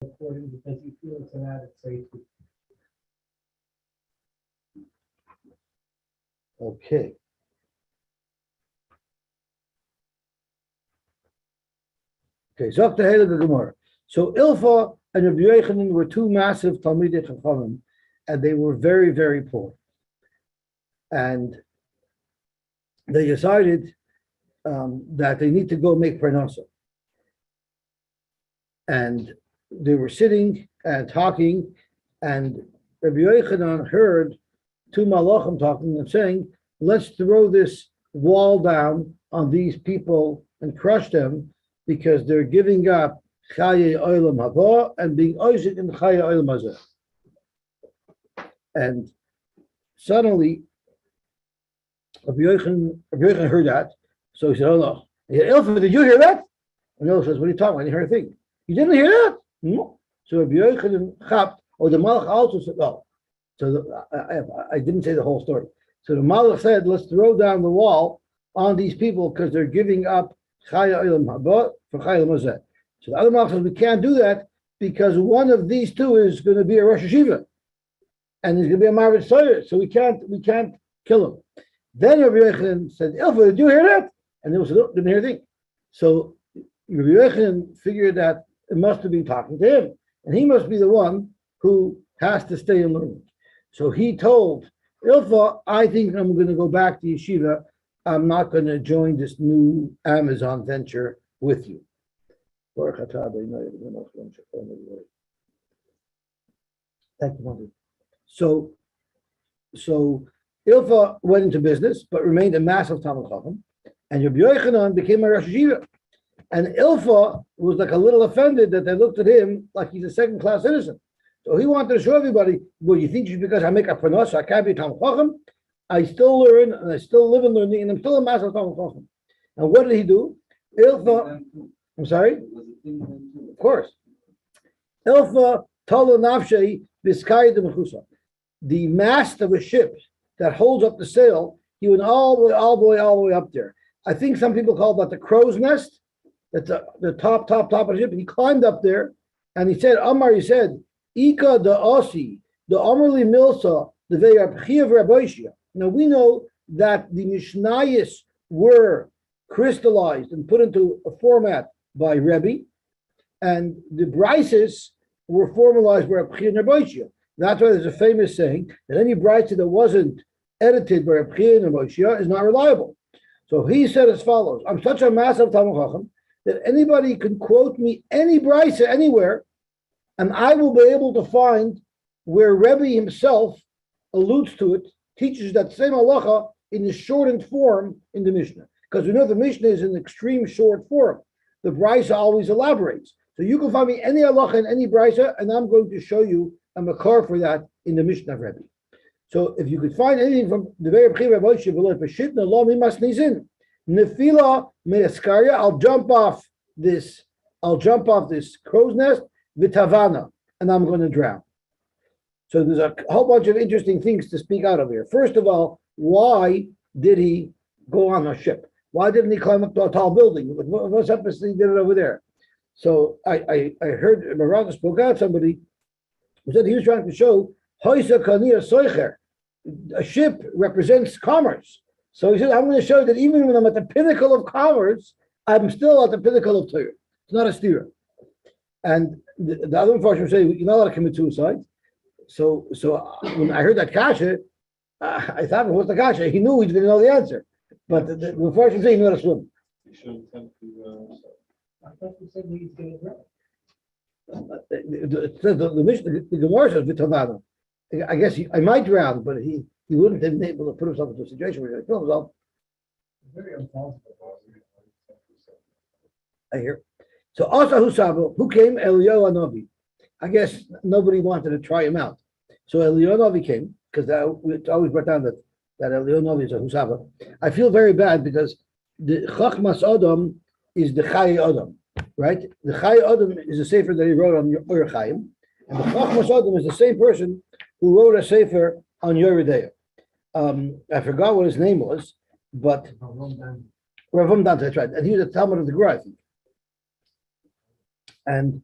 recording because you feel it's an added safety. Okay. Okay, so up to Hela the Gemara. So Ilfa and Rabbi Yochanan were two massive Talmidei Chachamim, and they were very, very poor. And they decided that they need to go make parnasa. And they were sitting and talking, and Rabbi Yochanan heard two malachim talking and saying, let's throw this wall down on these people and crush them because they're giving up Chaye Olam Haba and being Isaac in Chaye Olam Hazeh. And suddenly, Rabbi Yochanan heard that, so he said, oh no. He said, Ilfa, did you hear that? And Ilfa says, what are you talking about? I didn't hear a thing. You didn't hear that? No. So Rabbi Yochanan chapped, or the Malach also said, oh. So I didn't say the whole story. So the Malach said, let's throw down the wall on these people because they're giving up Chaya Olam Haba for Chaya Olam Hazeh. So the other Malach says, we can't do that because one of these two is going to be a Rosh Hashiva. And he's going to be a Marvin Sawyer. So we can't kill him. Then Rabbi Yochanan said, Ilfa, did you hear that? And they said, no, didn't hear a thing. So Rabbi Yochanan figured that it must have been talking to him. And he must be the one who has to stay and learn. So he told Ilfa, I think I'm going to go back to yeshiva. I'm not going to join this new Amazon venture with you. Thank you, Mother. So Ilfa went into business, but remained a massive Talmid Chacham, and Rabbi Yochanan became a Rosh Hashiva. And Ilfa was like a little offended that they looked at him like he's a second-class citizen. So he wanted to show everybody, well, you think just because I make a parnasa, I can't be a Talmid Chacham? I still learn, and I still live in learning, and I'm still a massive Talmid Chacham. And what did he do? Ilfa, I'm sorry? Of course. Ilfa tala nafshei biskayit mechusa. The mast of a ship that holds up the sail, he went all the way up there. I think some people call that the crow's nest. That's the top of the ship. He climbed up there and he said, Amar, he said, Ika the Asi, the Amarli Milsa, the Veyarpchiv Rabboishia. Now we know that the Mishnayos were crystallized and put into a format by Rebbe, and the Brises were formalized by Rabbi Rabboishia. That's why there's a famous saying that any brisa that wasn't edited by Rabbi Rabboishia is not reliable. So he said as follows: I'm such a massive Talmid Chacham that anybody can quote me any brisa anywhere, and I will be able to find where Rebbe himself alludes to it, teaches that same halacha in the shortened form in the Mishnah. Because we know the Mishnah is in extreme short form. The brisa always elaborates. So you can find me any halacha in any brisa, and I'm going to show you a makar for that in the Mishnah of Rebbe. So if you could find anything from the very B'chir Rabboishia below, Peshitna lo mimas nizin, nefila me'eskaria, I'll jump off this crow's nest, vitavana, and I'm going to drown. So there's a whole bunch of interesting things to speak out of here. First of all, why did he go on a ship? Why didn't he climb up to a tall building? What's up if he did it over there? So I heard Marana spoke out, somebody who said he was trying to show Hoysa Kaniya Soicher. A ship represents commerce. So he said, I'm going to show that even when I'm at the pinnacle of commerce, I'm still at the pinnacle of Torah. It's not a stira. And the other unfortunate say, you're not allowed to commit suicide. So when I heard that kasha, I thought, well, what's the kasha? He knew he didn't know the answer. But the unfortunate say he knew how to swim. You shouldn't attempt to. I thought you said he's going to drown. It says the Gemara says v'tavana. I guess I might drown, but he wouldn't have been able to put himself into a situation where he could kill himself. Very impossible. I hear. So Asa Husabu, who came? Eliyahu Hanavi. I guess nobody wanted to try him out. So Eliyahu Hanavi came, because it's always brought down that Eliyahu Hanavi is a Husaba. I feel very bad because the Chachmas Adam is the Chayi Adam, right? The Chayi Adam is a sefer that he wrote on Ur Chaim, and the Chachmas Adam is the same person who wrote a sefer on Yeridea. I forgot what his name was, but Rav Dante, that's right. And he was a Talmud of the Gra, I think. And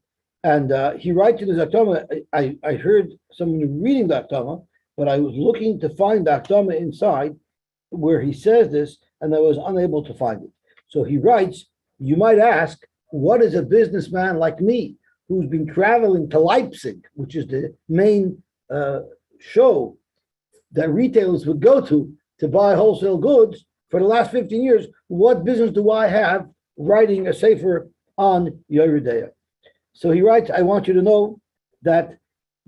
And he writes in his Aktama, I heard someone reading the Aktama, but I was looking to find the Aktama inside where he says this, and I was unable to find it. So he writes, you might ask, what is a businessman like me who's been traveling to Leipzig, which is the main show that retailers would go to buy wholesale goods for the last 15 years, what business do I have writing a sefer on Yeridea? So he writes, I want you to know that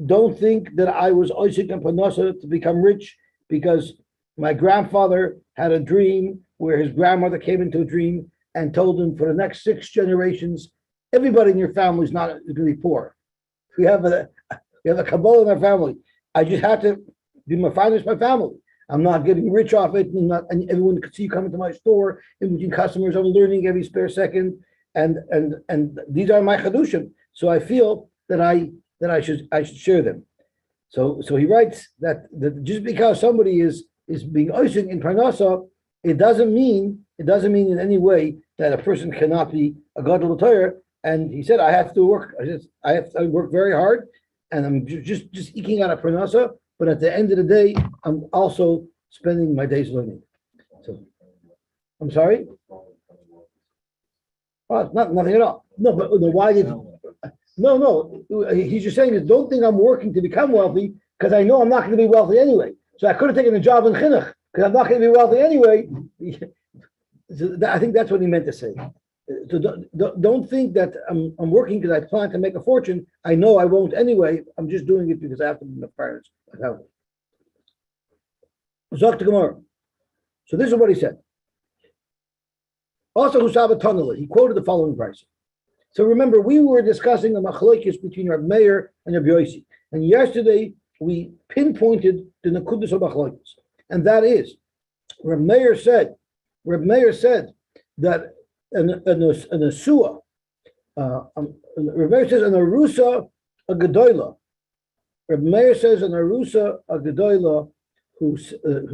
don't think that I was Oisik and Panasa to become rich because my grandfather had a dream where his grandmother came into a dream and told him for the next 6 generations, everybody in your family is not going to be poor. We have a Kabbalah in our family. I just have to be my finance, my family. I'm not getting rich off it, and everyone could see you coming to my store. In between customers, I'm learning every spare second, and these are my chadushim. So I feel that I should share them. So he writes that just because somebody is being oisik in parnasa, it doesn't mean in any way that a person cannot be a gadol Torah. And he said, I have to work. I have to work very hard, and I'm just eking out a parnasa. But at the end of the day, I'm also spending my days learning. So, I'm sorry? Oh, it's nothing at all. No, but why did? No. He's just saying is don't think I'm working to become wealthy because I know I'm not going to be wealthy anyway. So I could have taken a job in chinuch because I'm not going to be wealthy anyway. So I think that's what he meant to say. So don't think that I'm working because I plan to make a fortune. I know I won't anyway. I'm just doing it because I have to be my parents. Zok to Gemara. So this is what he said. Also, Husaba Tanala, he quoted the following price. So remember, we were discussing the machlokes between Reb Meir and Reb Yosy. And yesterday, we pinpointed the Nakudas of machlokes. And that is, Reb Meir said that an asua, Reb Meir says an arusa a gedola. Reb Meir says an arusa a gedola who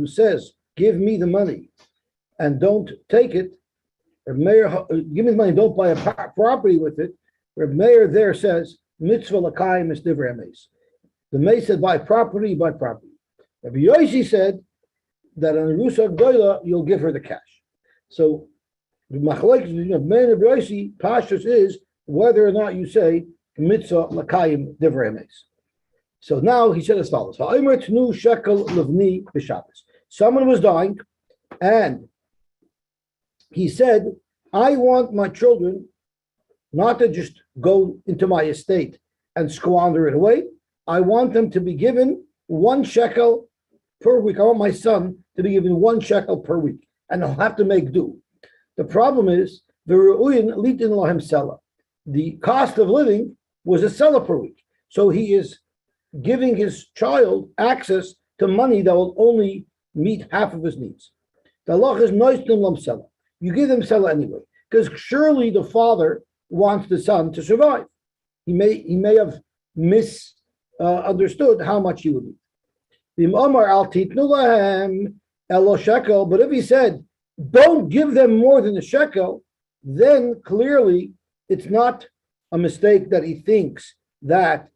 says, give me the money and don't take it. Reb Meir, give me the money, don't buy a property with it. Reb Meir there says, mitzvah l'kayim is divrei hameis. The Meir said, buy property. Rabbi Yosy said that on arusa gedola, you'll give her the cash. So the machlokes between Meir and Rabbi Yosy, pashtus is whether or not you say mitzvah l'kayim divrei hameis. So now he said as follows: someone was dying, and he said, I want my children not to just go into my estate and squander it away. I want them to be given 1 shekel per week. I want my son to be given 1 shekel per week, and he'll have to make do. The problem is, the cost of living was a seller per week. So he is giving his child access to money that will only meet half of his needs. The law is noistum lam seller. You give them seller anyway, because surely the father wants the son to survive. He may have misunderstood how much he would need. But if he said, don't give them more than a shekel, then clearly it's not a mistake that he thinks that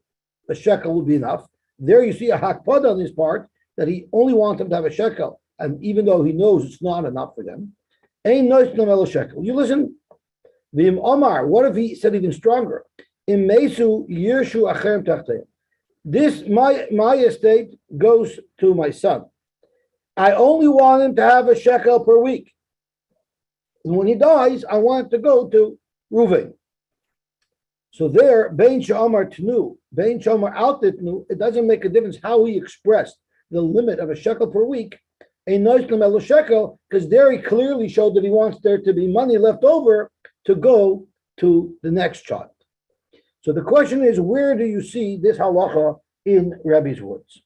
a shekel would be enough. There you see a hakpada on his part that he only wants them to have a shekel, and even though he knows it's not enough for them, ain't no shekel. You listen. V'im Omar, what if he said even stronger? Im mesu yirshu acherem tachtei. This my estate goes to my son. I only want him to have a shekel per week. And when he dies, I want it to go to Reuven. So there, Bein Sha'amar Tnu, Bein Sha'amar Al Titnu, it doesn't make a difference how he expressed the limit of a shekel per week, a nice elo shekel, because there he clearly showed that he wants there to be money left over to go to the next child. So the question is, where do you see this halacha in Rabbi's words?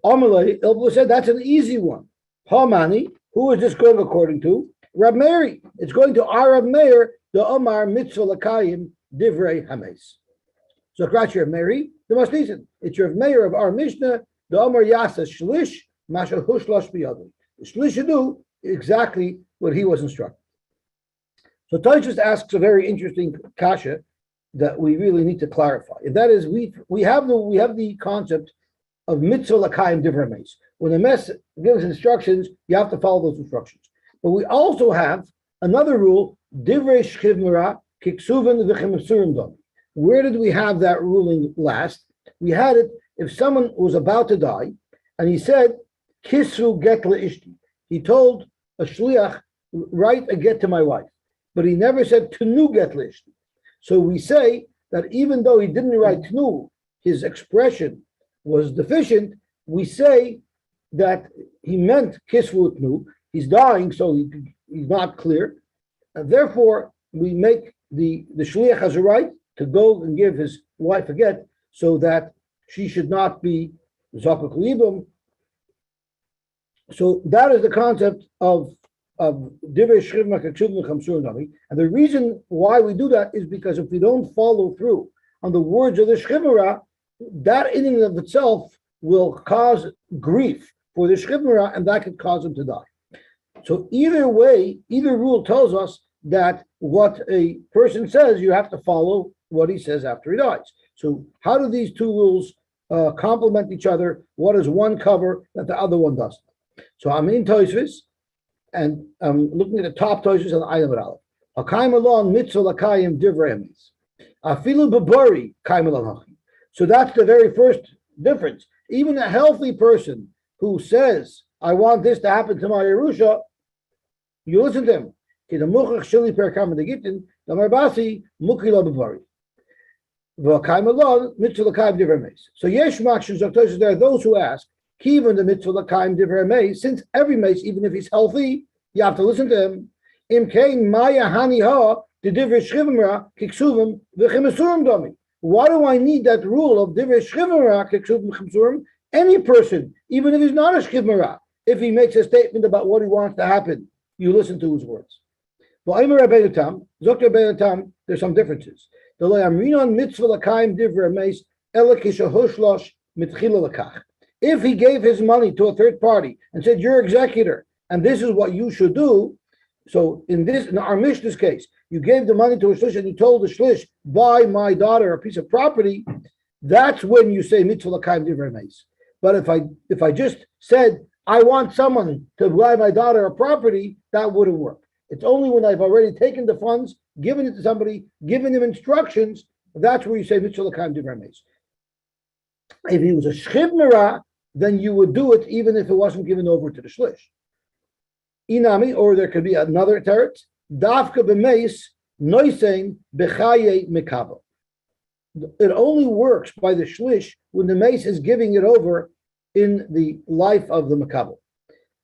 Amalei, Ilbla said that's an easy one. Hamani, who is this going according to? Rab Meir. It's going to our Rab Meir, the Omar Mitzvah Lakayim Divrei Hames. So Krash Rav Meir, the must listen. It's Rav Meir of our Mishnah, the Omar Yasa Shlish, Masha Hushlash Biyadu. The Shlish should do exactly what he was instructed. So Toshus asks a very interesting kasha. that we really need to clarify. And that is, we have the concept of mitzvah l'kayim divrei meis. When the mess gives instructions, you have to follow those instructions. But we also have another rule, divrei shchiv mira kiksuven v'chemesurim dom. Where did we have that ruling last? We had it if someone was about to die, and he said, kisru get le'ishti. He told a shliach, write a get to my wife. But he never said tenu get le'ishti. So we say that even though he didn't write tenu, his expression was deficient, we say that he meant kisvu tnu. He's dying, so he's not clear. And therefore, we make the shliach has a right to go and give his wife a get so that she should not be zakuk libum. So that is the concept of divrei shchivma k'ksuvim v'chamsurim dami. And the reason why we do that is because if we don't follow through on the words of the shchivra, that in and of itself will cause grief for the shchivra, and that could cause him to die. So either way, either rule tells us that what a person says, you have to follow what he says after he dies. So how do these two rules complement each other? What does one cover that the other one doesn't? So I'm in Tosfos, and I'm looking at the top Tosfos and the item aleph. Hakayim alon mitzvah lakayim divrei emes. Afilu b'bari kayim alon hachim. So that's the very first difference. Even a healthy person who says, I want this to happen to my Yerusha, you listen to him. So yesh makshim, there are those who ask, Kivan the mitzvah l'kaim divrei meis, since every meis, even if he's healthy, you have to listen to him. Im kein maya hani ha the divrei shchivimra kiksuvim v'chemesurim domi. Why do I need that rule of divrei shchivimra kiksuvim v'chemesurim? Any person, even if he's not a shchivimra, if he makes a statement about what he wants to happen, you listen to his words. There's some differences. If he gave his money to a third party and said, you're executor, and this is what you should do, so in our Mishnah's case, you gave the money to a shlish and you told the shlish, buy my daughter a piece of property, that's when you say mitzvah l'kaim divrei meis. But if I just said, I want someone to buy my daughter a property, that wouldn't work. It's only when I've already taken the funds, given it to somebody, given them instructions, that's where you say mitzvah l'kaim divrei meis. If he was a shchivmera, then you would do it even if it wasn't given over to the shlish. Inami, or there could be another teretz, dafka b'meis noisein b'chaye mikabel. It only works by the shlish when the mace is giving it over in the life of the makabel.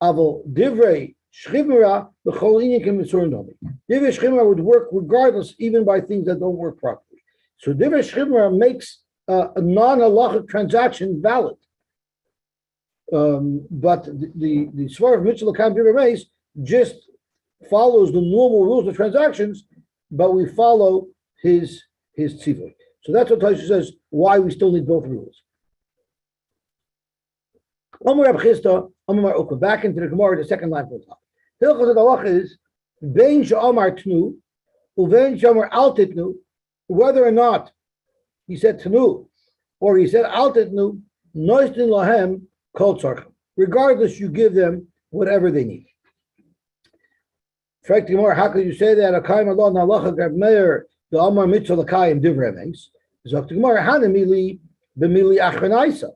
Aval divrei shchivmera b'chol inyakim mitzurim domi. Divrei shchivmera would work regardless, even by things that don't work properly. So divrei shchivmera makes a non-halachic transaction valid. But the svar of mitzvah l'kaim divrei meis just follows the normal rules of transactions, but we follow his tzivui. So that's what Tosfos says, why we still need both rules. Back into the Gemara, the second line from the top. Hilchos halacha is bein she'amar tnu uvein she'amar al titnu, whether or not he said tnu or he said al titnu, noistin lahem kol tzarchem. Regardless, you give them whatever they need. How could you say that? Akayim Allah nalacha gab meir the amar mitzvah l'kayim divrei meis. Zok Gemara hanamili b'mili achrenaisa.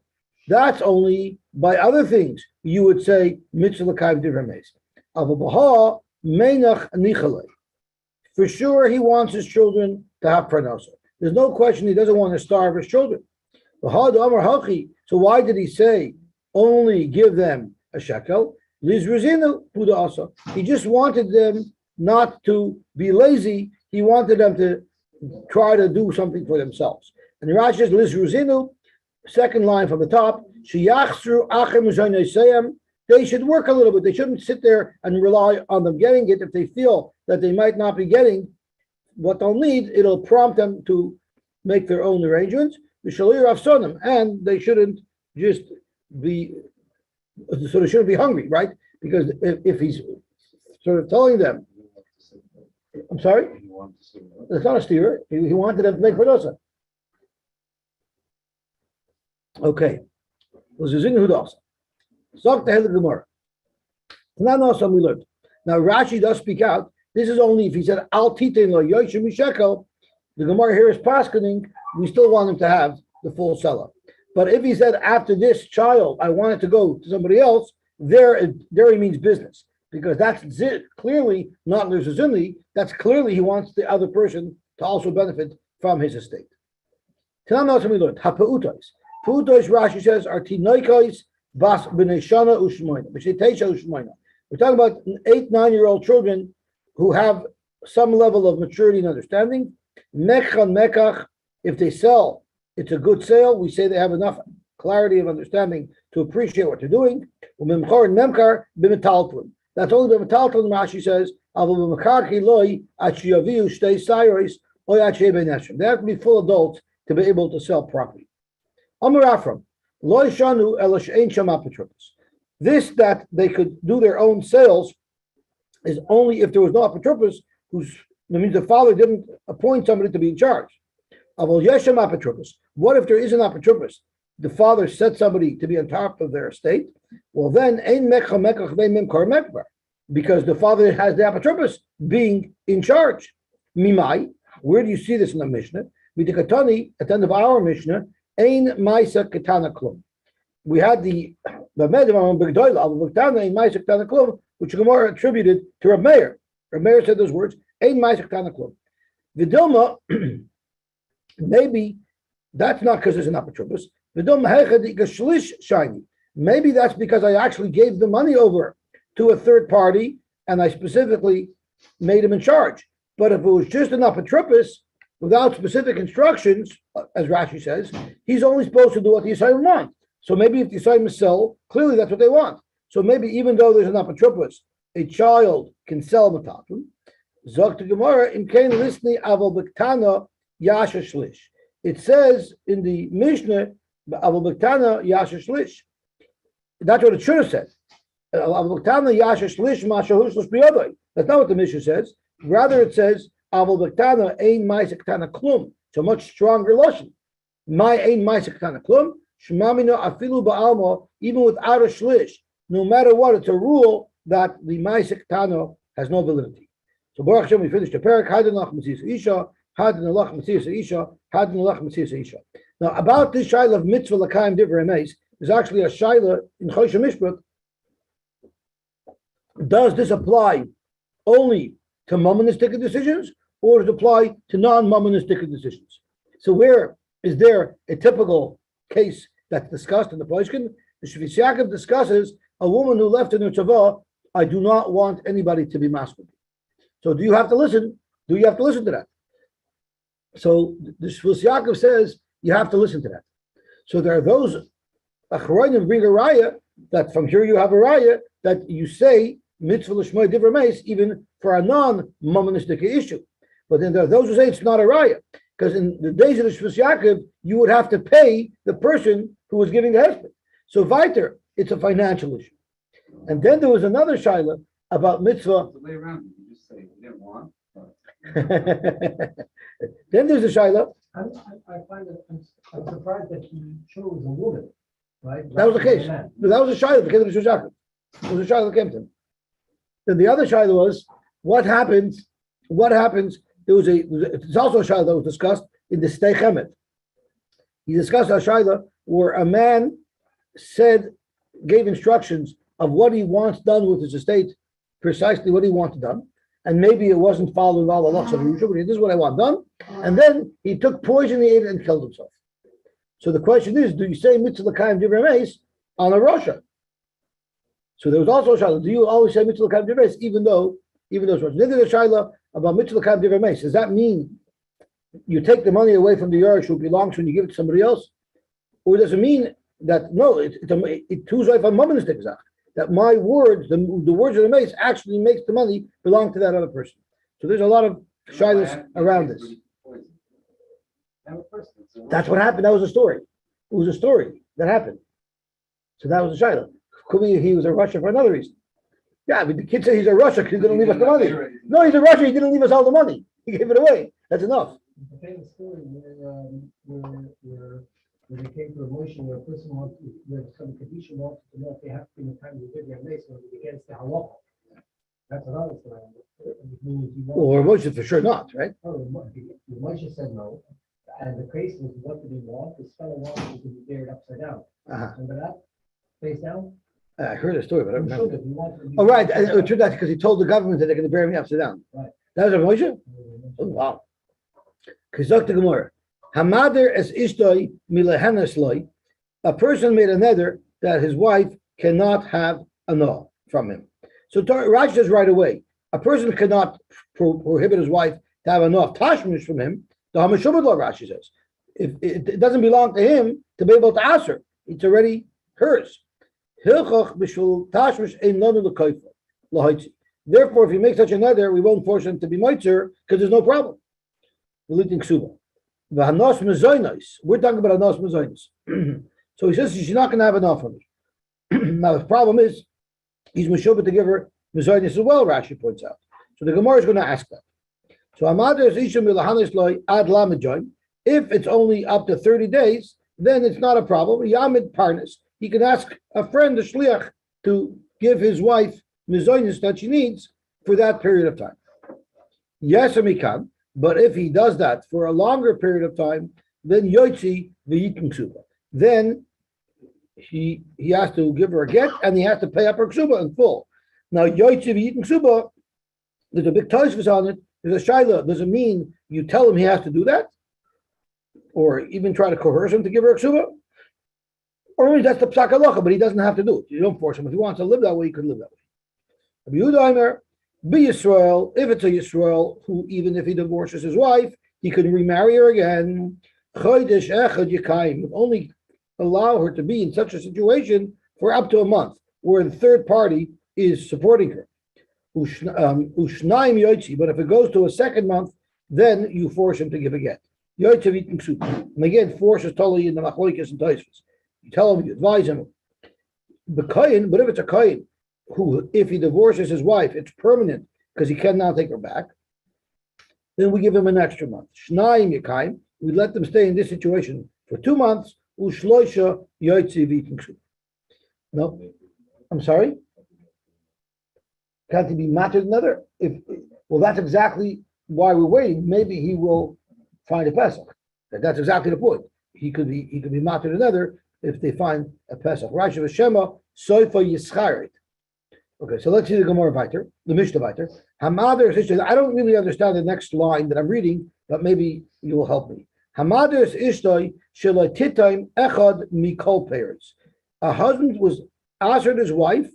That's only by other things you would say mitzvah l'kayim divrei meis. Avabaha meinach nichalei. For sure, he wants his children to have parnasa. There's no question he doesn't want to starve his children. So why did he say only give them a shekel? He just wanted them not to be lazy. He wanted them to try to do something for themselves. And the Rashi says, Liz Ruzinu, second line from the top, they should work a little bit. They shouldn't sit there and rely on them getting it. If they feel that they might not be getting what they'll need, it'll prompt them to make their own arrangements. And they shouldn't just be, so they shouldn't be hungry, right? Because if he's sort of telling them, I'm sorry? He wanted to see it. It's not a steer. He wanted them to make Parnosa. Okay. Was Zin Hudas. Zok the Gemara. Now we learned. Now Rashi does speak out. This is only if he said Al Titin lo Yosy Mishekel. The Gemara here is paskening. We still want him to have the full seller. But if he said after this child, I want it to go to somebody else, there he means business, because that's clearly not Luzazimli. That's clearly he wants the other person to also benefit from his estate. Tanam we learned Hapautos. Pautos Rashi says are Tinoikos Bas B'Neshana Ushmoina. We're talking about 8-9-year-old children who have some level of maturity and understanding. Mechan Mekach, if they sell, it's a good sale. We say they have enough clarity of understanding to appreciate what they're doing. Memchor and Memkar b'metaltlin. That's only b'metaltlin. Rashi says, they have to be full adults to be able to sell property. This that they could do their own sales is only if there was no apotropos, that means the father didn't appoint somebody to be in charge. What if there is an apotropos? The father set somebody to be on top of their estate. Well, then, because the father has the apotropos being in charge. Mimai, where do you see this in the Mishnah? At the end of our Mishnah, Ein Maisa Ketana Klum. We had the Medav B'Gdoila Al B'Ktana Ein Maisa Ketana Klum, which Gemara attributed to Reb Meir. Reb Meir said those words, Ein Maisa Ketana Klum. Vidilma, maybe that's not because there's an apotropos. Maybe that's because I actually gave the money over to a third party and I specifically made him in charge. But if it was just an apotropos without specific instructions, as Rashi says, he's only supposed to do what the Yisraelim want. So maybe if the Yisraelim sell, clearly that's what they want. So maybe even though there's an apotropos, a child can sell matatum. Zok to Gemara in Kain Lisni Aval Bektana Yasha Shlish. It says in the Mishnah, Aval Bektana Yasha Shlish. That's what it should have said. Aval Bektana Yasha Shlish Mashahu Shlish Biyadai. That's not what the Mishnah says. Rather, it says Aval Bektana Ein Ma'aseh Ketana Klum. It's a much stronger lashon. My Ein Ma'aseh Ketana Klum. Shmamino Afilu Ba'alma. Even without a Shlish, no matter what, it's a rule that the Ma'aseh Ketana has no validity. So Baruch Hashem, we finished the parak. Hadin lach Mesias Isha. Hadin lach Mesias Isha. Hadin lach Mesias Isha. Now, about this shaila of mitzvah l'kaim divrei emes, there's actually a shaila in Choshen Mishpat. Does this apply only to momonistic decisions, or does it apply to non-momonistic decisions? So, where is there a typical case that's discussed in the Poishkin? The Shvis Yaakov discusses a woman who left in her tzavah. I do not want anybody to be masculine. So do you have to listen? Do you have to listen to that? So the Shvis Yaakov says you have to listen to that. So there are those achronim bring a raya that from here you have a raya that you say mitzvah l'shmoi divrei meis even for a non-momonistic issue. But then there are those who say it's not a raya because in the days of the Shvis Yaakov you would have to pay the person who was giving the husband. So weiter, it's a financial issue. And then there was another shaila about mitzvah. The way around, you just say you didn't want. Then there's a shaila. I find it, I'm surprised that he chose a woman, right? That was the case. No, that was a shaila that came to the Shvis Yaakov. It was a shaila that came to him. Then the other shaila was what happens. There was it's also a shaila that was discussed in the Stei Chemet. He discussed a shaila where a man gave instructions of what he wants done with his estate, precisely what he wants done, and maybe it wasn't following all the laws of Yerusha, but this is what I want done, and then he took poison, he ate it, and killed himself. So the question is, do you say mitzvah l'kaim divrei emes on a Rosha? So there was also a shaila, do you always say mitzvah l'kaim divrei emes, even though it's Rosha? Then there's a shaila about mitzvah l'kaim divrei emes. Does that mean you take the money away from the Yerush who belongs when you give it to somebody else? Or does it mean that, no, it's who's like a momonistic zach? That my words, the words of the mace, actually makes the money belong to that other person. So there's a lot of shilas around this. That's what happened. That was a story. It was a story that happened. So that was a shilah. Could be he was a Russian for another reason. Yeah, but the kid said he's a Russian because he didn't leave us the money. No, he's a Russian. He didn't leave us all the money. He gave it away. That's enough. The famous story where they came to a motion where a person wants to, where some condition wants to know if they have to be in the time to give their mace or against the halacha. That's another story. Or Moshe for sure not, right? Oh, Moshe said no, and the case was what did he want? This fellow wanted to be buried upside down. Remember that? Face down? I heard a story, but I don't remember. He wanted to be Oh, right. buried And it turned out because he told the government that they're going to bury me upside down. Right. That was a Moshe? upside Oh, down. wow. Kizok the Gemara. Hamader es ishtoi milehenes loy. A person made a nether that his wife cannot have a no from him. So Rashi says right away, a person cannot prohibit his wife to have a no of tashmish from him. The Hamashubad law, Rashi says. If it doesn't belong to him to be able to ask her, it's already hers. Therefore, if he makes such a nether, we won't force him to be mitzer because there's no problem. We're talking about anos mezainos. So he says she's not going to have enough for me. Now the problem is he's meshubah to give her mezainos as well. Rashi points out. So the Gemara is going to ask that. So if it's only up to 30 days, then it's not a problem. Yamid parnas. He can ask a friend, a shliach, to give his wife mezainos that she needs for that period of time. Yes, he can. But if he does that for a longer period of time, then Yosy v'yitin ksuba. Then he has to give her a get and he has to pay up her ksuba in full. Now Yosy v'yitin ksuba, there's a big tosfos on it. There's a shaila. Does it mean you tell him he has to do that, or even try to coerce him to give her a ksuba? Or maybe that's the psak halacha, but he doesn't have to do it. You don't force him. If he wants to live that way, he could live that way. Rabbi Yehuda be Yisrael, if it's a Yisrael who, even if he divorces his wife, he can remarry her again. Chodesh echad yekayim, only allow her to be in such a situation for up to a month, where the third party is supporting her. Ushnaim yotzi, but if it goes to a second month, then you force him to give a get. Yotzi v'yitin ksuba. And again, force is totally in the machloikis and tosfos. You tell him, you advise him. The kohen, but if it's a kohen who, if he divorces his wife, it's permanent because he cannot take her back, then we give him an extra month. Shnayim yekayim, we let them stay in this situation for 2 months. Ushloisha yotzi v'yitin ksuba. No, I'm sorry. Can't he be mattered another? Well, that's exactly why we're waiting. Maybe he will find a Pesach. That's exactly the point. He could be mattered another if they find a Pesach. Rashi v'shema soifa yischaret. Okay, so let's see the Gemara weiter, the Mishnah weiter. Hamader says, I don't really understand the next line that I'm reading, but maybe you will help me. Hamader ishtoi sheloi titaim echad mikol peiros. A husband was asking his wife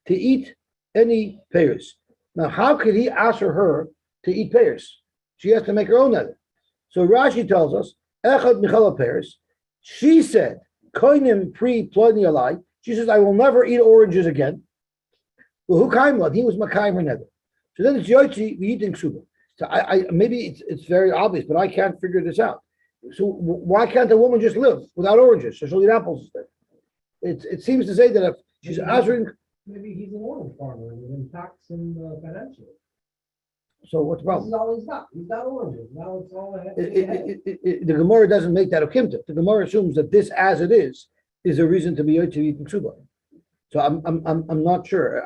to eat any peiros. Now, how could he ask her to eat peiros? She has to make her own nether. So Rashi tells us, echad mikol peiros. She said, koinim pri ploni alai. She says, I will never eat oranges again. Well, who kaimlad? He was makaimer nether. So then it's Yosy v'yitin ksuba. So I maybe it's very obvious, but I can't figure this out. So why can't a woman just live without oranges? So she'll eat apples instead. It seems to say that if she's answering. Maybe he's an orange farmer and it impacts him financially. So what's the This problem? is all he's got. He's got oranges. Now it's all ahead. The Gemara doesn't make that okimta. The Gemara assumes that this, as it is a reason to be Yosy v'yitin ksuba. So I'm not sure.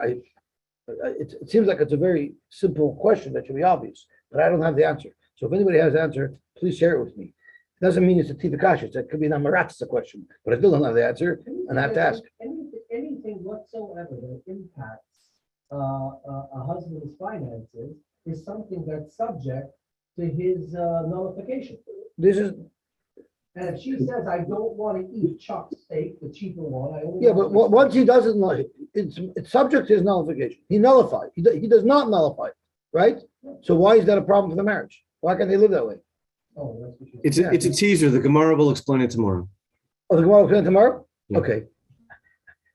It seems like it's a very simple question that should be obvious, but I don't have the answer. So if anybody has the answer, please share it with me. It doesn't mean it's a tifikash. It could be an amaratza question, but I still don't have the answer, and I have to ask. Anything whatsoever that impacts a husband's finances is something that's subject to his nullification. This is And if she says, I don't want to eat chuck steak, the cheaper one, I only but once he doesn't, it's subject to his nullification. He nullified. He does not nullify, right? So why is that a problem for the marriage? Why can't they live that way? Oh, that's what It's a teaser. The Gemara will explain it tomorrow. Oh, the Gemara will explain tomorrow? Yeah. Okay.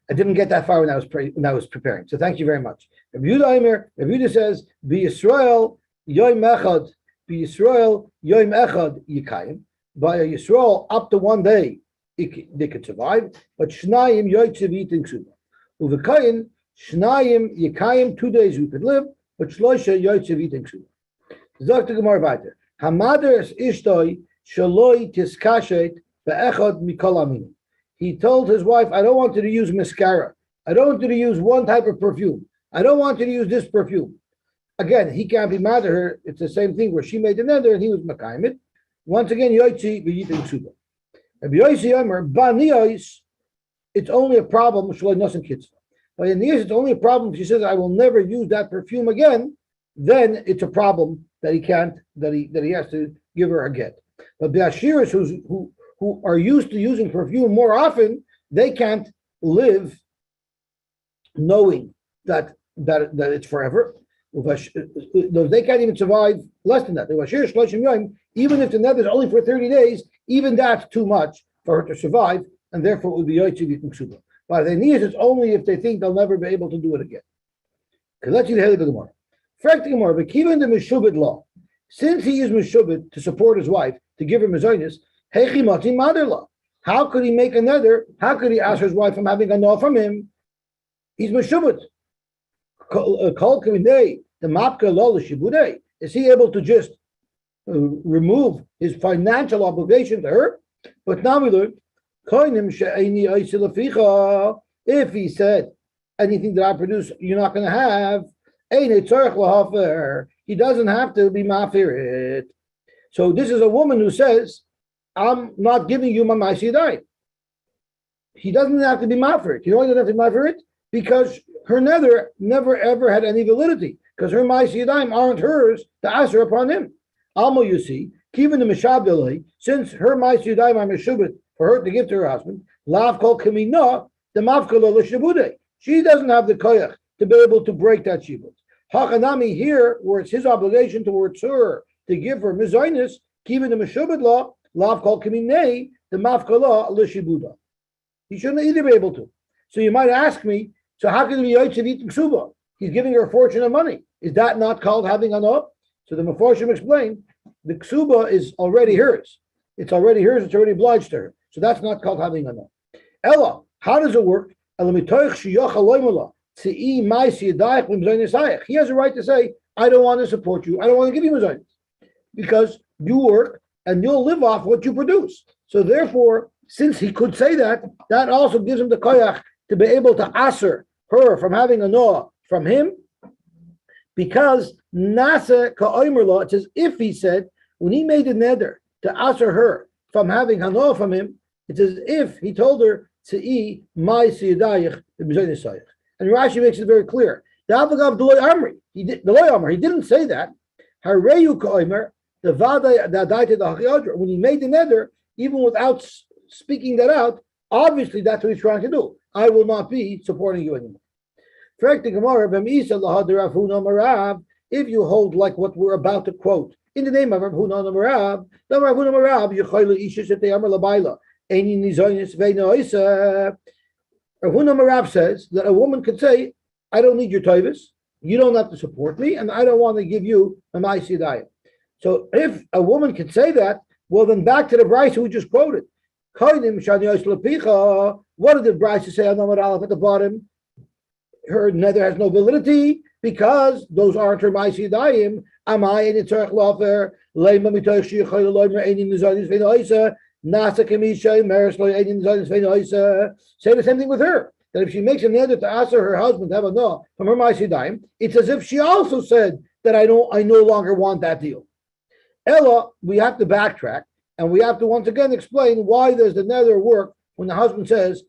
I didn't get that far when I was preparing. So thank you very much. Rabbi Yehuda says, Be Yisrael Yom Echad, Be Yisrael Yom Echad Yikayim. By a Yisrael, up to 1 day, they could survive. But Shnayim Yotzi v'yitin ksuba. Uvekayin Shnayim Yikayim, 2 days we could live, but Shloisha Yotze eating Ksuba. Dr. Gemara weiter. Hamader es Ishtoi Shaloi Tiskashet Be'echad Mikol Amini. He told his wife, I don't want you to use mascara. I don't want you to use one type of perfume. I don't want you to use this perfume. Again, he can't be mad at her. It's the same thing where she made the nether and he was Makayim it. Once again, Yotze V'yitin Ksuba. Rabbi Yosy Omer, Banios, it's only a problem, Shaloi Nosen Kitzvah. But in the years, it's only a problem if she says, I will never use that perfume again, then it's a problem that he can't, that he has to give her a get. But the Ashiris who are used to using perfume more often, they can't live knowing that it's forever. They can't even survive less than that. Even if the nether is only for 30 days, even that's too much for her to survive, and therefore it would be Yotze V'yitin Ksuba. But the needs it's only if they think they'll never be able to do it again. Because let's see the Helig of the Gemara. Fact the Gemara, but even the Meshubit law, since he is Meshubit to support his wife, to give her Mezainis, Hechi Mati Mother law. How could he make a nether? How could he ask his wife from having a no from him? He's Meshubit. Kol Kavinei, the Mapka law, the Shibudei. Is he able to just remove his financial obligation to her? But now we learn, if he said anything that I produce, you're not going to have, he doesn't have to be mafir it. So this is a woman who says, I'm not giving you my ma'asidai. He doesn't have to be mafir it. You know why he doesn't have to be mafir it? Because her nether never ever had any validity. Because her ma'asidai aren't hers to answer upon him. Almo, you see, even the Mishabdalai, since her ma'asidai are meshubit for her to give to her husband, lav kol kamina, the mafkala l'shabude. She doesn't have the koyach to be able to break that shibud. Hakanami here, where it's his obligation towards her to give her mizainis, even the meshubit law, lav kol kaminei, the mafkala l'shabuda. He shouldn't either be able to. So you might ask me, so how can it be Yotze V'yitin Ksuba? He's giving her a fortune of money. Is that not called having an up? So the Meforshim explained, the Ksuba is already hers. It's already hers, it's already obliged to her. So that's not called having a no. Ella, how does it work? He has a right to say, I don't want to support you. I don't want to give you mezainis. Because you work and you'll live off what you produce. So therefore, since he could say that, that also gives him the koyach to be able to aser her from having a no from him. Because nasa ka'omer law, it says if he said, when he made a nether to aser her from having a no from him, it's as if he told her, and Rashi makes it very clear. He didn't say that. When he made the nether, even without speaking that out, obviously that's what he's trying to do. I will not be supporting you anymore. If you hold like what we're about to quote, in the name of Rav Huna Marav says that a woman could say, I don't need your toivus, you don't have to support me, and I don't want to give you a ma'asidayim. So if a woman could say that, well then back to the Bryce we just quoted. What did the Bryce say on Amar Aleph at the bottom? Her nether has no validity because those aren't her ma'asidayim. Am I in the lofer? Say the same thing with her. That if she makes a nether to ask her husband to have a no from her ma'asidayim, it's as if she also said that I no longer want that deal. Ella, we have to backtrack and we have to once again explain why does the nether work when the husband says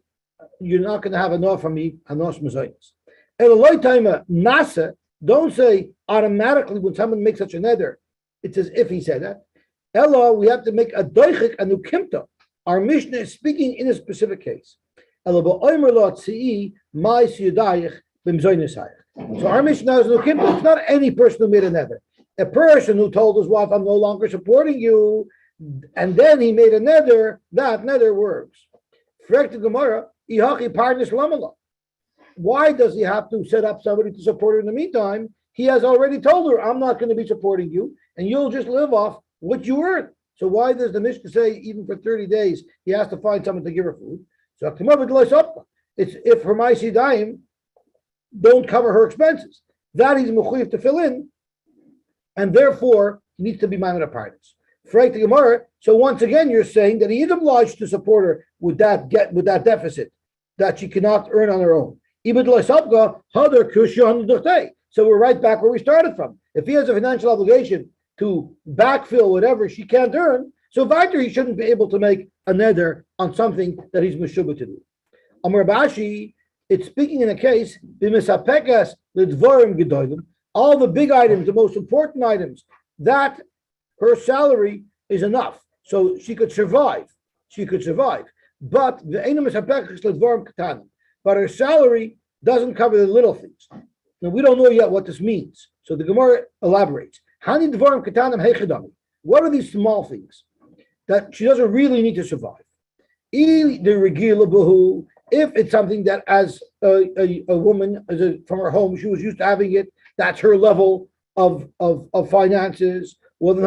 you're not going to have a no from me, a nos mezainis. Ella loytaima nasa, don't say automatically when someone makes such a nether, it's as if he said that. Ella, we have to make a doichik, a nukimta. Our Mishnah is speaking in a specific case. So our Mishnah is nukimta. It's not any person who made a nether. A person who told his wife, I'm no longer supporting you, and then he made a nether, that nether works. Why does he have to set up somebody to support her in the meantime? He has already told her, I'm not going to be supporting you, and you'll just live off what you earn. So why does the Mishnah say even for 30 days he has to find someone to give her food? So it's if her ma'asidayim don't cover her expenses. That he's mechuyev to fill in, and therefore he needs to be ma'amad apartnus. Freit the Gemara. So once again, you're saying that he is obliged to support her with that deficit that she cannot earn on her own. So we're right back where we started from. If he has a financial obligation to backfill whatever she can't earn, so weiter he shouldn't be able to make a neder on something that he's meshubah to do. Amar Bashi, it's speaking in a case, all the big items, the most important items, that her salary is enough. So she could survive. But her salary doesn't cover the little things. Now we don't know yet what this means. So the Gemara elaborates. What are these small things that she doesn't really need to survive? If it's something that as a woman from her home, she was used to having it, that's her level of finances. Well, then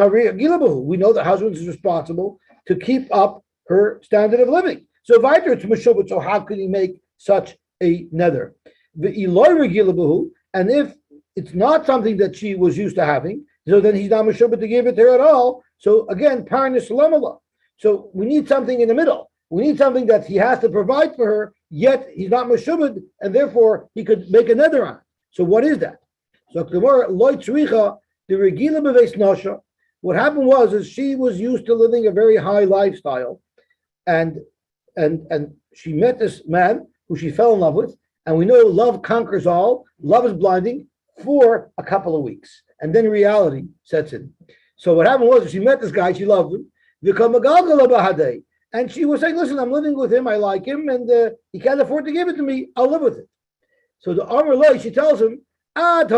we know that husband is responsible to keep up her standard of living. So weiter it's meshubah, so how could he make such a nether? And if it's not something that she was used to having, so then he's not meshubah to give it to her at all. So again, parnis lamala. So we need something in the middle. We need something that he has to provide for her, yet he's not meshubah, and therefore he could make a nether on. So what is that? So what happened was she was used to living a very high lifestyle, and she met this man who she fell in love with, and we know love conquers all. Love is blinding for a couple of weeks, and then reality sets in. So what happened was she met this guy, she loved him, and she was saying, "Listen, I'm living with him. I like him, and he can't afford to give it to me. I'll live with it." So the Amar Loi, she tells him, up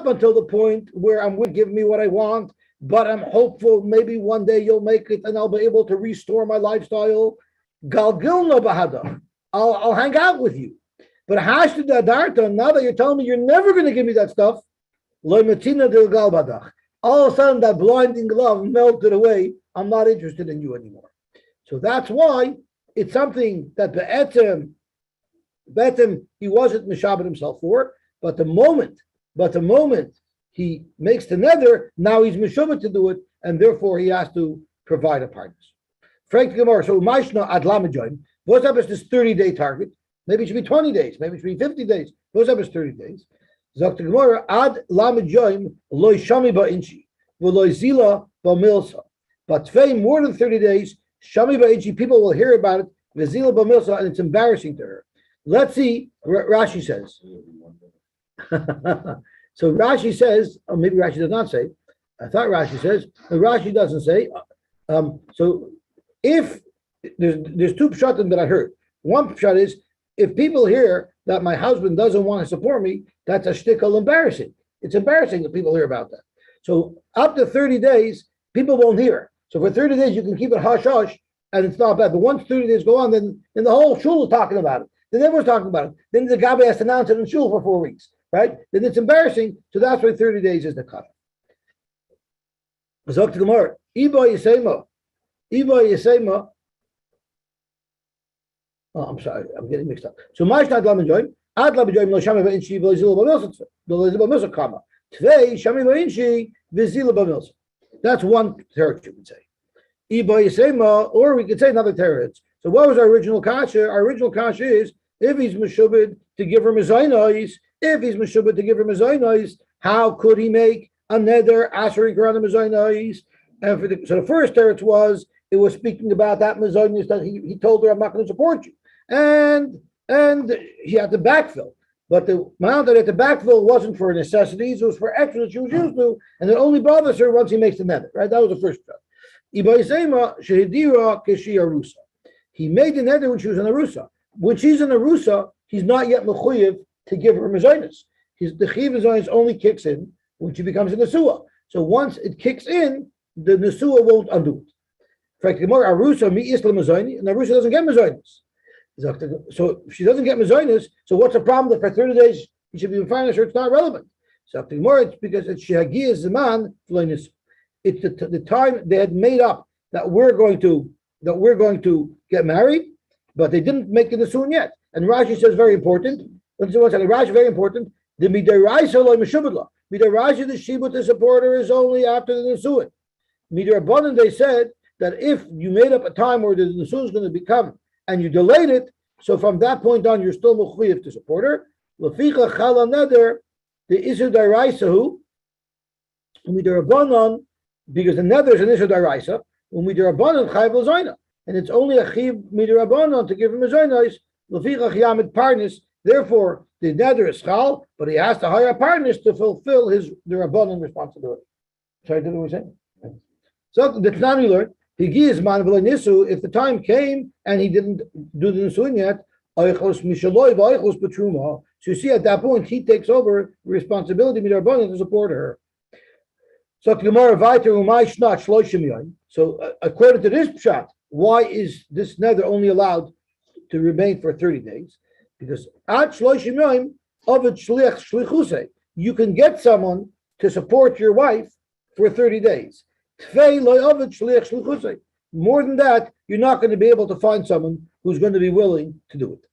until the point where I'm going to give me what I want, but I'm hopeful maybe one day you'll make it and I'll be able to restore my lifestyle. Galgilna bahada. I'll hang out with you. But hashtu dadarta, now that you're telling me you're never going to give me that stuff, all of a sudden that blinding love melted away. I'm not interested in you anymore. So that's why it's something that be'etem he wasn't mishabed himself for, but the moment he makes the nether, now he's mishabed to do it, and therefore he has to provide a partners. Frank Gemara, so Maishna ad lamajoin, what's up is this 30-day target? Maybe it should be 20 days, maybe it should be 50 days. What's up is 30 days. Zok Gemara ad lamajoin loy shami ba'inchi, v'loy zila ba'milsa. But more than 30 days, shami ba'inchi, people will hear about it, v'zila ba'milsa, and it's embarrassing to her. Let's see what Rashi says. So Rashi says, or maybe Rashi does not say. I thought Rashi says, but Rashi doesn't say. So if there's two pshatim that I heard. One pshat is if people hear that my husband doesn't want to support me, that's a shtickle embarrassing. It's embarrassing that people hear about that. So up to 30 days, people won't hear. So for 30 days, you can keep it hush hush, and it's not bad. But once 30 days go on, then the whole shul is talking about it. Then everyone's talking about it. Then the Gabi has to announce it in shul for 4 weeks, right? Then it's embarrassing. So that's why 30 days is the cut. Zok to Gemara. Iba Yisema. Oh, I'm sorry, I'm getting mixed up. So Ma'ashnad Lamajoy, Ad Lamajoy, no Shami Va'inchi, V'Zila B'Milsa, comma. Tvei, Shami Va'inchi, V'Zila B'Milsa. That's one teretz you would say. Iba Yisema, or we could say another teretz. So what was our original kasha? Our original kasha is if he's meshubed to give her mezainos, how could he make a nether asking her on the mezainos? And so the first teretz was it was speaking about that mezainos that he told her, I'm not going to support you, and he had to backfill. But the amount that he had to backfill wasn't for necessities; it was for extra that she was used to, and it only bothers her once he makes the nether. Right? That was the first teretz. Iba Yisema shehidira keshi arusa. He made the nether when she was in Arusa. When she's in Arusa, he's not yet mechuyev to give her mezainis. The chiv mezainis only kicks in when she becomes a nesua. So once it kicks in, the nesua won't undo it. In fact, the more Arusa mi isla mezaini, and Arusa doesn't get mezainis. So if she doesn't get mezainis, so what's the problem that for 30 days he should be fine? It's not relevant. So the more it's because it's shehagiyah zaman fleinis. It's the time they had made up that we're going to get married, but they didn't make the nesuin yet. And Rashi says very important. Rashi very important. The midaraisa loy meshubadla. Midaraisa the shibut to support her is only after the nesuin. Midarabanan they said that if you made up a time where the nesuin is going to become and you delayed it, so from that point on you're still mechuyev to support her. Leficha chala neder the iser daraisa who midarabanan because the nether is an iser daraisa. Midarabanan chayv l'zayna. And it's only a chiv midarabanan to give him a zaynais. Lefichach yamid parnis. Therefore, the nether is chal, but he has to hire a parnis to fulfill his derabanan responsibility. Sorry, did we say? So the Tnan we learned he gives man nisu. If the time came and he didn't do the nisuin yet, oichos mishaloi v'oichos betruma. So you see, at that point, he takes over responsibility midarabanan to support her. So according to this pshat, why is this nether only allowed to remain for 30 days? Because you can get someone to support your wife for 30 days. More than that, you're not going to be able to find someone who's going to be willing to do it.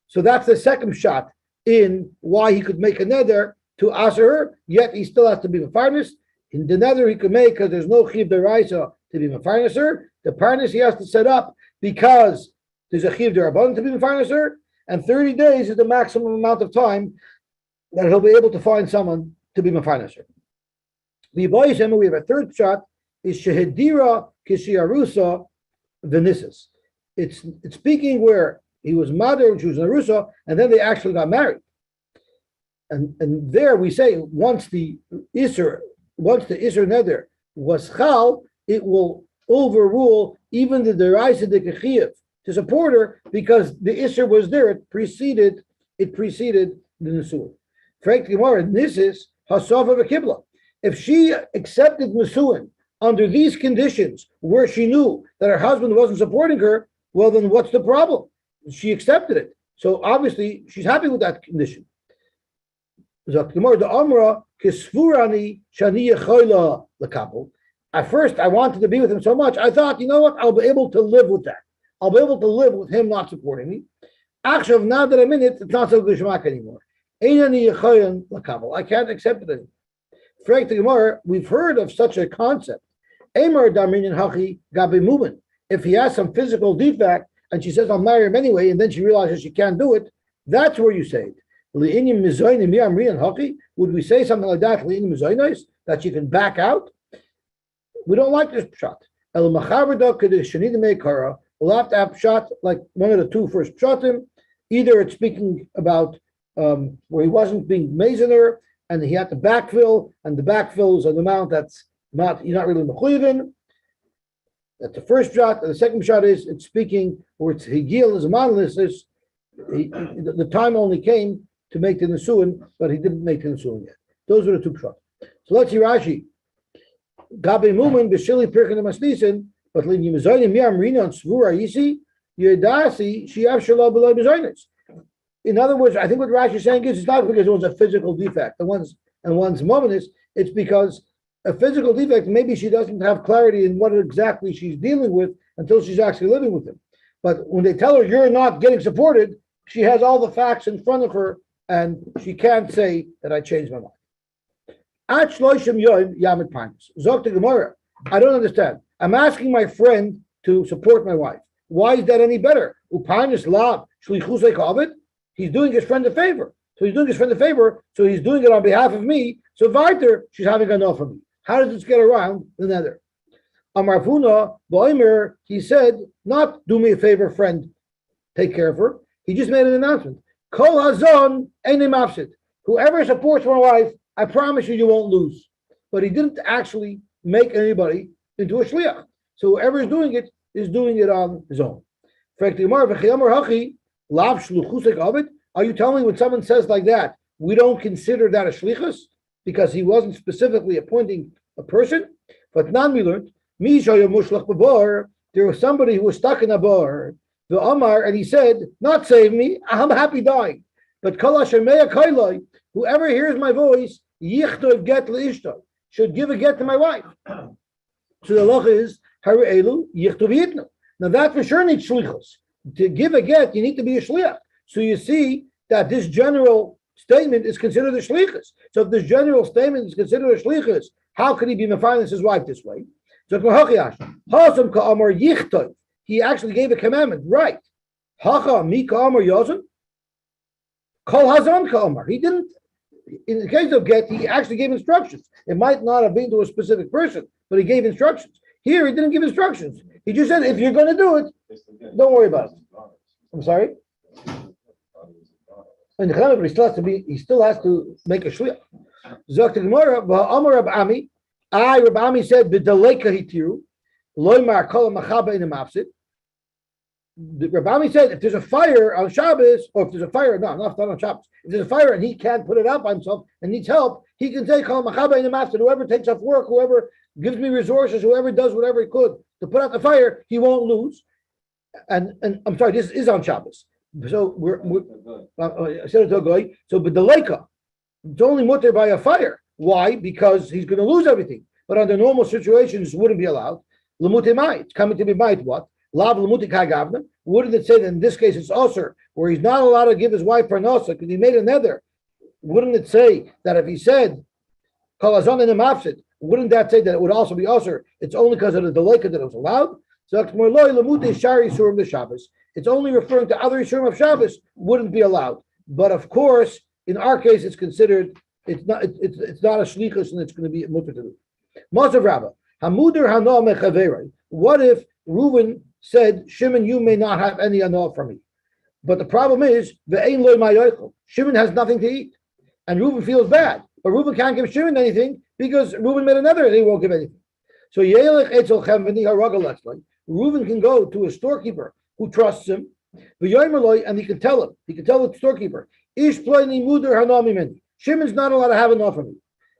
So that's the second shot in why he could make a nether to answer her, yet he still has to be mefarnes. In the nether he could make, because there's no chiv deraisa to be mefarneser. The parnes he has to set up because there's a chiv derabban to be mefarneser, and 30 days is the maximum amount of time that he'll be able to find someone to be mefarneser. We have a third shot is shehedira kishiarusa venisis. It's speaking where he was mother and she was an arusa, and then they actually got married. And there we say once the Isser nether was chal, it will overrule even the deraisa de kechiyev to support her because the Isser was there. It preceded the nesuin. Frank Gemara, this is hasav of a kibla. If she accepted nesuin under these conditions, where she knew that her husband wasn't supporting her, well, then what's the problem? She accepted it, so obviously she's happy with that condition. At first, I wanted to be with him so much, I thought, you know what, I'll be able to live with that. I'll be able to live with him not supporting me. Actually, now that I'm in it, it's not so gishmak anymore. I can't accept it anymore. Frank the Gemara, we've heard of such a concept. If he has some physical defect and she says, I'll marry him anyway, and then she realizes she can't do it, that's where you say it. Would we say something like that, that she can back out? We don't like this shot. We'll have to have shot like one of the two first pshatim. Either it's speaking about where he wasn't being mazoner and he had to backfill, and the backfill is an amount that's not, you're not really mechuyivin. That's the first shot. And the second shot is it's speaking where it's higil is a monolistis. The time only came to make the nesuin, but he didn't make the nesuin yet. Those were the two shots. So let's see Rashi. Gabe mumen b'shili pirkin masnisin, but lin yimzoyim yam rina on svura yisi yedasi shiav shalom below bezoynis. In other words, I think what Rashi is saying is it's not because it was a physical defect. And one's moment is it's because a physical defect, maybe she doesn't have clarity in what exactly she's dealing with until she's actually living with him. But when they tell her you're not getting supported, she has all the facts in front of her, and she can't say that I changed my mind. At Shloshim Yom Yamid Parnas. Zok to Gemara. I don't understand. I'm asking my friend to support my wife. Why is that any better? Uparnas Lab Shlichusei Kavid. He's doing his friend a favor. So he's doing his friend a favor, so he's doing it on behalf of me. So Varter, she's having enough of me. How does this get around the nether? Amar Puna, Boimer, he said, not do me a favor, friend, take care of her. He just made an announcement. Kol hazon enim mafsid. Whoever supports my wife, I promise you, you won't lose. But he didn't actually make anybody into a shliach. So whoever is doing it on his own. Are you telling me when someone says like that, we don't consider that a shlichus? Because he wasn't specifically appointing a person? But now we learned, there was somebody who was stuck in a bar, the Omar, and he said, not save me, I'm happy dying. But whoever hears my voice, should give a get to my wife. So the law is, now that for sure needs shlichus. to give a get, you need to be a shliach. So you see that this general statement is considered a shlichus. So if this general statement is considered a shlichus, how could he be mefarnas his wife this way? So he actually gave a commandment, right? Hacha mi ka'amar Yosem, kol hazon ka'amar. He didn't. In the case of get, he actually gave instructions. It might not have been to a specific person, but he gave instructions. Here, he didn't give instructions. He just said, if you're going to do it, don't worry about it. I'm sorry? In the Chama, but he still has to make a shliach. Zok the Gemara, Amar Rab Ami, Rab Ami said, B'daleka hitiru, loymar kol machaba in the mafsid. Rab Ami said, if there's a fire on Shabbos, or if there's a fire, not on Shabbos, if there's a fire and he can't put it out by himself and needs help, he can say, kol machaba in the mafsid. Whoever takes off work, whoever gives me resources, whoever does whatever he could to put out the fire, he won't lose. And I'm sorry, this is on Shabbos. So so but the leika, it's only mutter by a fire. Why? Because he's going to lose everything. But under normal situations, wouldn't be allowed. Lamute might coming to be might what? Lav lamute kagavna. Wouldn't it say that in this case it's usher, where he's not allowed to give his wife parnasa because he made a nether? Wouldn't it say that if he said kalazon in the mafsid, wouldn't that say that it would also be usher? It's only because of the leika that it was allowed. So it's only referring to other Yisurim of Shabbos wouldn't be allowed. But of course, in our case, it's considered it's not a shlichus and it's going to be mutter to do. Masav Rabbah, Hamuder Hana Mechaverei. What if Reuven said, Shimon, you may not have any hana from me? But the problem is, Ve'ein loy ma'yochel. Shimon has nothing to eat. And Reuven feels bad. But Reuven can't give Shimon anything because Reuven made another and he won't give anything. So Yelech Etzel Chem Reuven can go to a storekeeper who trusts him, and he can tell him. He can tell the storekeeper, Shimon's not allowed to have enough of me.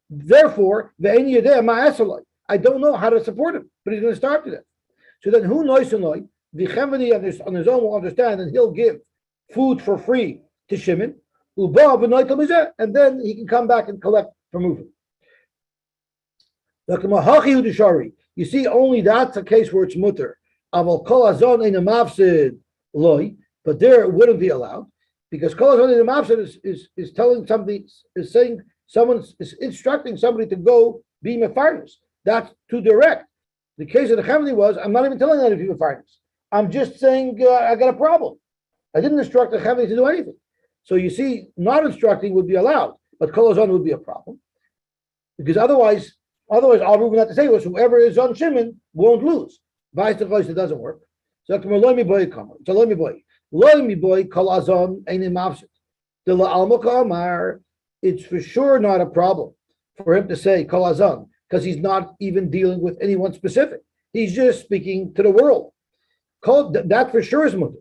Therefore, I don't know how to support him, but he's going to starve to death. So then, who knows? The Chemveni on his own will understand, and he'll give food for free to Shimon, and then he can come back and collect from Reuven. You see, only that's a case where it's mutter. Aval kol hazon in a mafsid loy, but there it wouldn't be allowed because kol hazon in a mafsid is telling something, is saying someone is instructing somebody to go be mefarnes. That's too direct. The case of the Chemini was, I'm not even telling them to be mefarnes. I'm just saying I got a problem. I didn't instruct the Chemini to do anything. So you see, not instructing would be allowed, but kol hazon would be a problem because otherwise, all Reuven had to say was whoever is on Shimon won't lose. Vice versa, it doesn't work. So loy boy kol azon ein mafsid. The la'alma ka'amar, it's for sure not a problem for him to say kol azon because he's not even dealing with anyone specific. He's just speaking to the world. That for sure is mutter.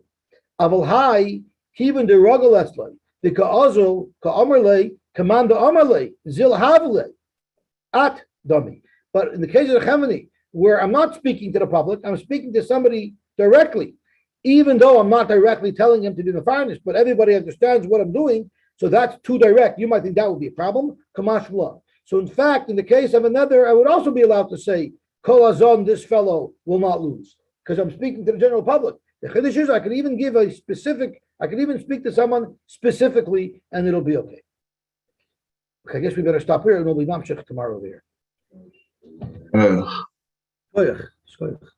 Aval hai even the ragel etzlay the ka'azol ka'amarlei command the amarlei zil havlei at dummy. But in the case of the Chemini, where I'm not speaking to the public, I'm speaking to somebody directly, even though I'm not directly telling him to do the fairness, but everybody understands what I'm doing, so that's too direct. You might think that would be a problem. Kamash law. So in fact, in the case of another, I would also be allowed to say, Kol Azon, this fellow will not lose, because I'm speaking to the general public. The Chiddush is I could even give a specific, I could even speak to someone specifically, and it'll be okay. Okay, I guess we better stop here, and we'll be mamshech tomorrow over here. Shkoyach, Shkoyach,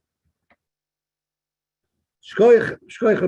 Shkoyach, Shkoyach,